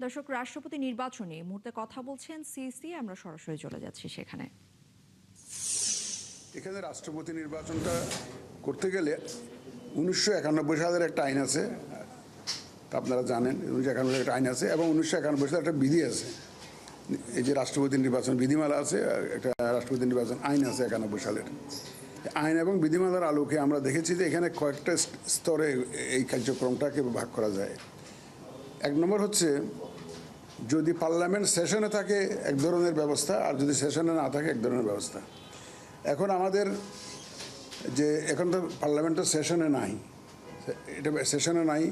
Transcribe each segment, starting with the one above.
দর্শক, রাষ্ট্রপতি নির্বাচনে এই মুহূর্তে কথা বলছেন সিইসি। আমরা সরাসরি চলে যাচ্ছি সেখানে। এখানে রাষ্ট্রপতি নির্বাচনটা করতে গেলে 1991 সালের একটা আইন আছে, তা আপনারা জানেন। 1991 একটা আইন আছে এবং 1991 সালের একটা বিধি আছে। এই যে রাষ্ট্রপতি নির্বাচন বিধিমালা আছে, একটা রাষ্ট্রপতি নির্বাচন আইন আছে 91 সালের। আইন এবং বিধিমালার আলোকে আমরা দেখেছি যে এখানে কয়েকটা স্তরে এই কার্যক্রমটাকে ভাগ করা যায়। এক নম্বর হচ্ছে, যদি পার্লামেন্ট সেশনে থাকে এক ধরনের ব্যবস্থা, আর যদি সেশনে না থাকে এক ধরনের ব্যবস্থা। এখন আমাদের যে এখন তো পার্লামেন্টের সেশনে নাই, এটা সেশনে নাই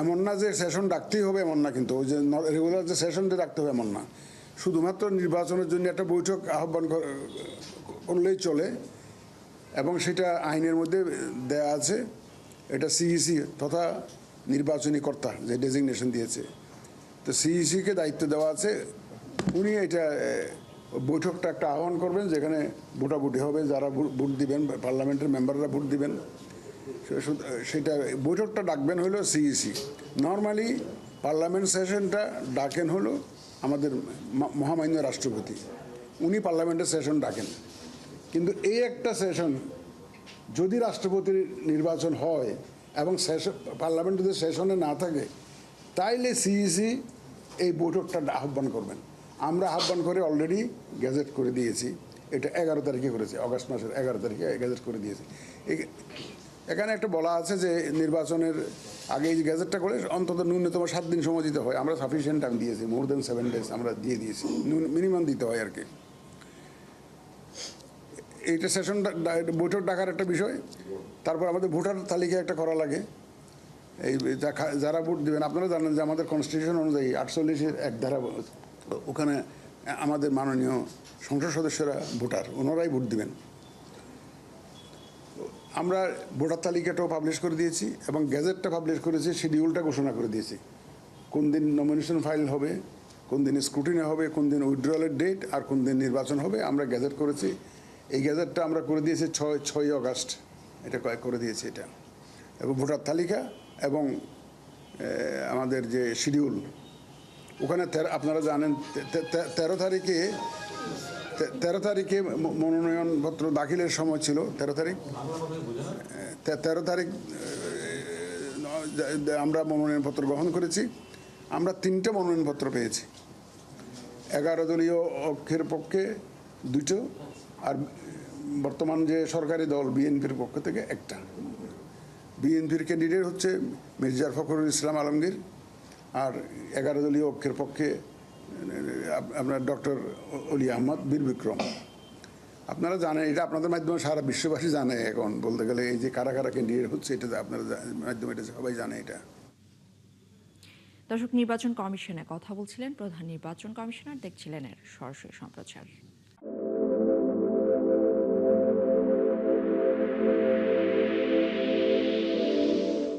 এমন না যে সেশন ডাকতেই হবে এমন না, কিন্তু ওই যে রেগুলার যে সেশনটা ডাকতে হবে এমন না। শুধুমাত্র নির্বাচনের জন্য একটা বৈঠক আহ্বান করলেই চলে এবং সেটা আইনের মধ্যে দেয়া আছে। এটা সিইসি তথা নির্বাচনী কর্তা যে ডেজিগনেশন দিয়েছে, তো সিইসিকে দায়িত্ব দেওয়া আছে। উনি এটা বৈঠকটা একটা আহ্বান করবেন যেখানে ভোটাভুটি হবে, যারা ভোট দিবেন পার্লামেন্টের মেম্বাররা ভোট দিবেন, সেটা বৈঠকটা ডাকবেন হলো সিইসি। নর্মালি পার্লামেন্ট সেশনটা ডাকেন হলো আমাদের মহামান্য রাষ্ট্রপতি, উনি পার্লামেন্টের সেশন ডাকেন। কিন্তু এই একটা সেশন যদি রাষ্ট্রপতির নির্বাচন হয় এবং পার্লামেন্ট যদি সেশনে না থাকে, তাইলে সিইসি এই বৈঠকটা আহ্বান করবেন। আমরা আহ্বান করে অলরেডি গ্যাজেট করে দিয়েছি। এটা 11 তারিখে করেছে, অগাস্ট মাসের 11 তারিখে গ্যাজেট করে দিয়েছি। এখানে একটা বলা আছে যে নির্বাচনের আগে এই গ্যাজেটটা করে অন্তত ন্যূনতম 7 দিন সময় দিতে হয়। আমরা সাফিসিয়েন্ট টাইম দিয়েছি, মোর দেন 7 ডেজ আমরা দিয়ে দিয়েছি, মিনিমাম দিতে হয় আর কি। এইটা সেশন বৈঠক ডাকার একটা বিষয়। তারপর আমাদের ভোটার তালিকা একটা করা লাগে। এই যারা ভোট দেবেন, আপনারা জানেন যে আমাদের কনস্টিটিউশন অনুযায়ী 48-এর এক ধারা, ওখানে আমাদের মাননীয় সংসদ সদস্যরা ভোটার, ওনারাই ভোট দিবেন। আমরা ভোটার তালিকাটাও পাবলিশ করে দিয়েছি এবং গ্যাজেটটা পাবলিশ করেছি, শিডিউলটা ঘোষণা করে দিয়েছি। কোন দিন নমিনেশন ফাইল হবে, কোন দিন স্ক্রুটিনি হবে, কোন দিন উইথড্রয়ালের ডেট, আর কোন দিন নির্বাচন হবে, আমরা গ্যাজেট করেছি। এই গ্যাজেটটা আমরা করে দিয়েছি 6 অগাস্ট, এটা করে দিয়েছি এটা। এবং ভোটার তালিকা এবং আমাদের যে শিডিউল, ওখানে আপনারা জানেন 13 তারিখে মনোনয়নপত্র দাখিলের সময় ছিল। 13 তারিখ আমরা মনোনয়নপত্র গ্রহণ করেছি। আমরা 3টে মনোনয়নপত্র পেয়েছি। 11 দলীয় ঐক্যের পক্ষে 2টো, আর বর্তমান যে সরকারি দল বিএনপির পক্ষ থেকে 1টা। বিএনপির ক্যান্ডিডেট হচ্ছে মির্জা ফখরুল ইসলাম আলমগীর, আর 11 দলীয় ঐক্যের পক্ষে আপনার ডক্টর অলি আহমদ বীর বিক্রম। আপনারা জানেন, এটা আপনাদের মাধ্যমে সারা বিশ্ববাসী জানে। এখন বলতে গেলে এই যে কারা কারা ক্যান্ডিডেট হচ্ছে, এটা আপনারা মাধ্যমে এটা সবাই জানে এটা। দর্শক, নির্বাচন কমিশনে কথা বলছিলেন প্রধান নির্বাচন কমিশনার, দেখছিলেন এর সরাসরি সম্প্রচার।